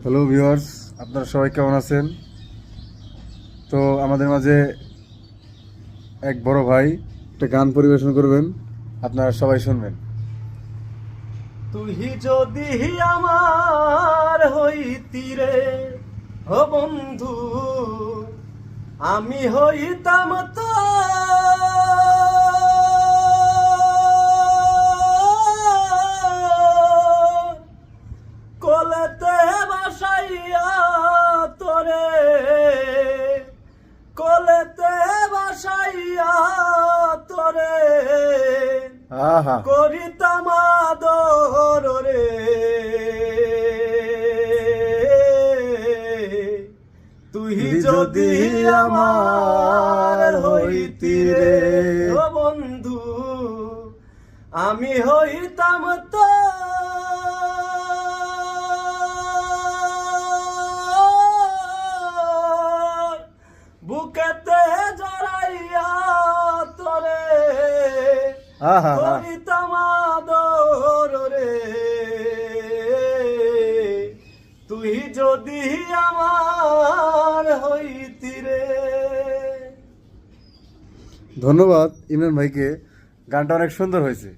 Hello viewers, আপনারা সবাই কেমন আছেন? তো আমাদের মাঝে এক বড় ভাই একটা গান পরিবেশন করবেন, আপনারা সবাই শুনবেন। তুই যদি আমার হইতি রে ও বন্ধু, আমি হইতাম তো কোলেতে বাসাইয়া তোরে, কোলেতে বাসাইয়া তোরে আহা, করিতাম আদর রে। তুই যদি আমার হইতি রে ও বন্ধু, আমি হইতাম তো বুকেতে জড়াইয়া তোরে আহা, করিতাম আদর রে। তুই যদি আমার হইতি রে। ধন্যবাদ ইমরান ভাইকে, গানটা অনেক সুন্দর হয়েছে।